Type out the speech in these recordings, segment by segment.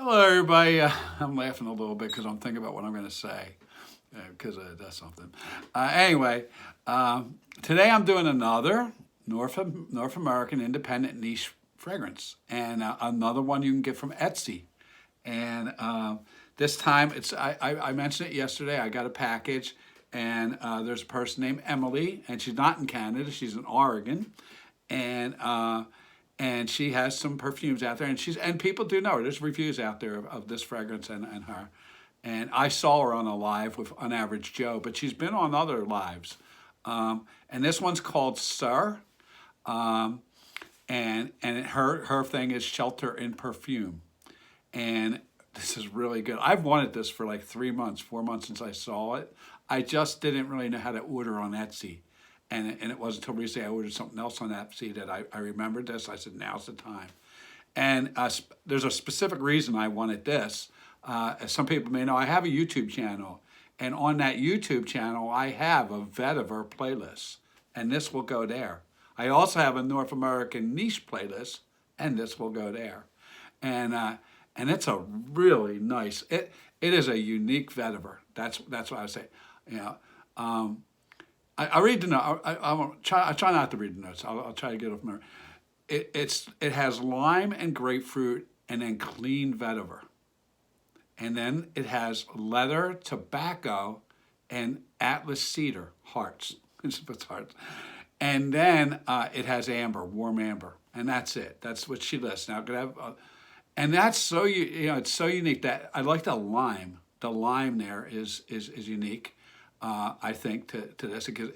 Hello, everybody. I'm laughing a little bit because I'm thinking about what I'm going to say because that's something. Anyway, today I'm doing another North American independent niche fragrance, and another one you can get from Etsy. And this time, I mentioned it yesterday. I got a package, and there's a person named Emily, and she's not in Canada. She's in Oregon, and she has some perfumes out there, and people do know her. There's reviews out there of this fragrance and her. And I saw her on a live with On Average Joe, but she's been on other lives. And this one's called Sir, um, and her thing is Shelter in Perfume. And this is really good. I've wanted this for like 3 months, 4 months since I saw it. I just didn't really know how to order on Etsy. And it wasn't until recently I ordered something else on Etsy that I remembered this. I said, now's the time. And there's a specific reason I wanted this. As some people may know, I have a YouTube channel. And on that YouTube channel, I have a Vetiver playlist. And this will go there. I also have a North American niche playlist. And this will go there. And it's a really nice. It is a unique vetiver. That's what I say. You know, I read the note. I try not to read the notes. I'll try to get off my. It has lime and grapefruit, and then clean vetiver, and then it has leather, tobacco, and Atlas cedar hearts. It's hearts, and then it has amber, warm amber, and that's it. That's what she lists. Now, could have. And that's so it's so unique that I like the lime. The lime there is unique, I think, to this because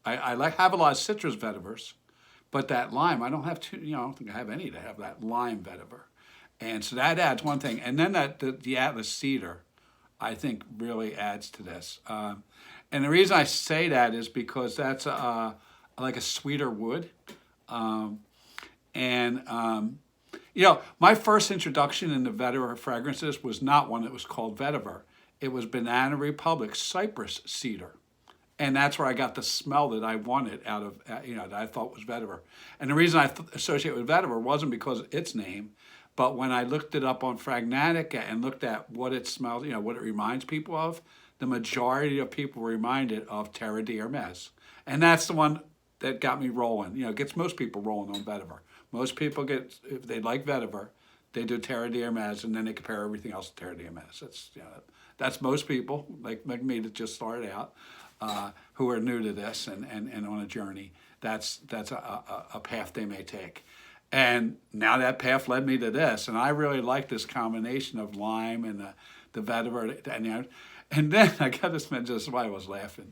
I like have a lot of citrus vetivers, but that lime I don't have too I don't think I have any that have that lime vetiver, and so that adds one thing. And then the Atlas cedar, I think really adds to this. And the reason I say that is because that's like a sweeter wood, and my first introduction into vetiver fragrances was not one that was called vetiver. It was Banana Republic Cypress Cedar. And that's where I got the smell that I wanted out of, that I thought was vetiver. And the reason I associate with vetiver wasn't because of its name, but when I looked it up on Fragnatica and looked at what it smells, what it reminds people of, the majority of people were reminded of Terra de Hermes. And that's the one that got me rolling. Gets most people rolling on vetiver. Most people if they like vetiver, they do Terra de Hermes, and then they compare everything else to Terra de Hermes. That's most people, like me that just started out, who are new to this and on a journey. That's a path they may take. And now that path led me to this, and I really like this combination of lime and the vetiver. And then I got this man, just why I was laughing.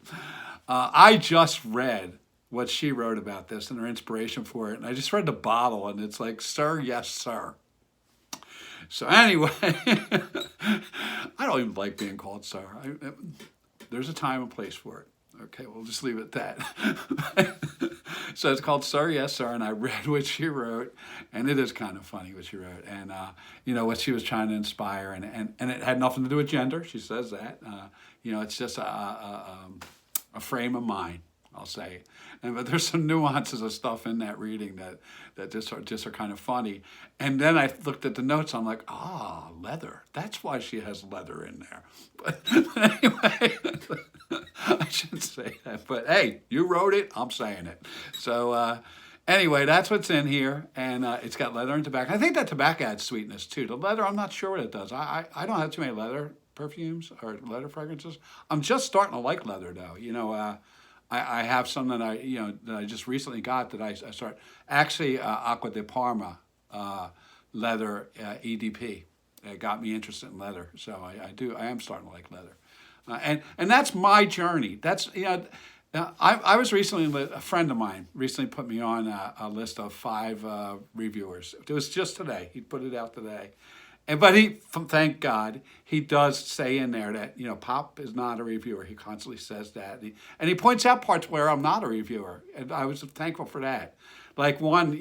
I just read what she wrote about this and her inspiration for it. And I just read the bottle, and it's like, sir, yes, sir. So anyway, I don't even like being called sir. There's a time and place for it. Okay, we'll just leave it at that. So it's called Sir, Yes, Sir, and I read what she wrote, and it is kind of funny what she wrote, and what she was trying to inspire, and it had nothing to do with gender. She says that. It's just a frame of mind, I'll say. But there's some nuances of stuff in that reading that just are kind of funny. And then I looked at the notes. I'm like, leather. That's why she has leather in there. But anyway, I shouldn't say that. But hey, you wrote it. I'm saying it. So anyway, that's what's in here. And it's got leather and tobacco. I think that tobacco adds sweetness too. The leather, I'm not sure what it does. I don't have too many leather perfumes or leather fragrances. I'm just starting to like leather though. I have some that I just recently got that I start actually Acqua di Parma leather EDP. It got me interested in leather, so I am starting to like leather, and that's my journey. That's I was recently a friend of mine recently put me on a list of 5 reviewers. It was just today. He put it out today. But thank God, he does say in there that, Pop is not a reviewer. He constantly says that. And he points out parts where I'm not a reviewer. And I was thankful for that. Like one,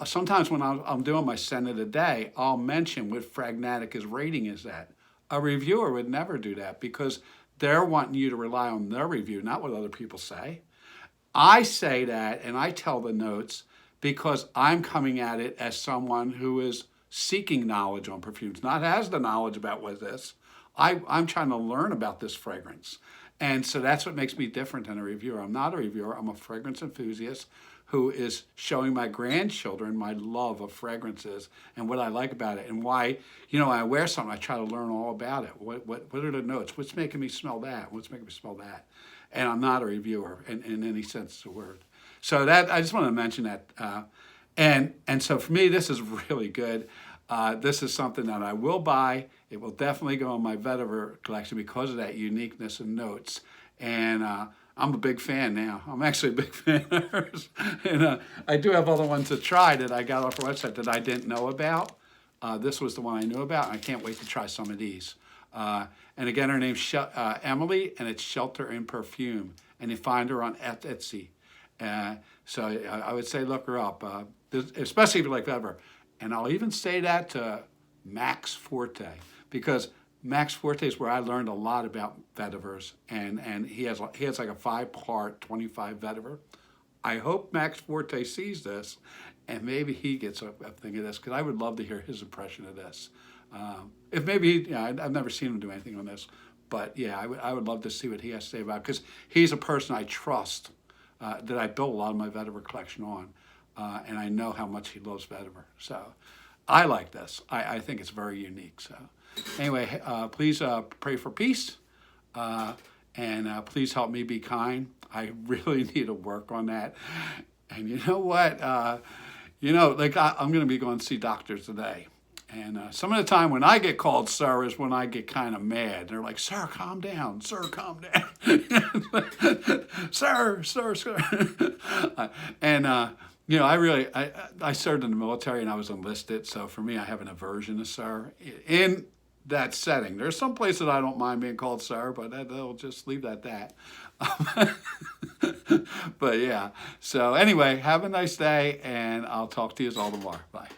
sometimes when I'm doing my scent of the day, I'll mention what Fragnatica's rating is at. A reviewer would never do that because they're wanting you to rely on their review, not what other people say. I say that and I tell the notes because I'm coming at it as someone who is seeking knowledge on perfumes, not has the knowledge about what this. I'm trying to learn about this fragrance. And so that's what makes me different than a reviewer. I'm not a reviewer. I'm a fragrance enthusiast who is showing my grandchildren my love of fragrances and what I like about it, and why, when I wear something, I try to learn all about it. What are the notes? What's making me smell that? What's making me smell that? And I'm not a reviewer in any sense of the word. So that I just want to mention that. And so for me, this is really good. This is something that I will buy. It will definitely go in my Vetiver collection because of that uniqueness and notes. And I'm a big fan now. I'm actually a big fan of hers. And I do have other ones to try that I got off her website that I didn't know about. This was the one I knew about, and I can't wait to try some of these. And again, her name's Emily, and it's Shelter in Perfume. And you find her on Etsy. So I would say look her up, especially if you like Vetiver. And I'll even say that to Max Forte, because Max Forte is where I learned a lot about Vetivers, and he has like a 5-part 25 Vetiver. I hope Max Forte sees this, and maybe he gets a thing of this, because I would love to hear his impression of this. If maybe I've never seen him do anything on this, but yeah, I would love to see what he has to say about it, because he's a person I trust, that I built a lot of my Vetiver collection on, and I know how much he loves Vetiver. So I like this. I think it's very unique. So anyway, please pray for peace, and please help me be kind. I really need to work on that. And you know what? Like I'm going to be going to see doctors today. And some of the time when I get called sir is when I get kind of mad. They're like, sir, calm down. Sir, calm down. Sir. And, I served in the military and I was enlisted. So for me, I have an aversion to sir in that setting. There's some places I don't mind being called sir, but they'll just leave that at that. But yeah. So anyway, have a nice day, and I'll talk to you all tomorrow. Bye.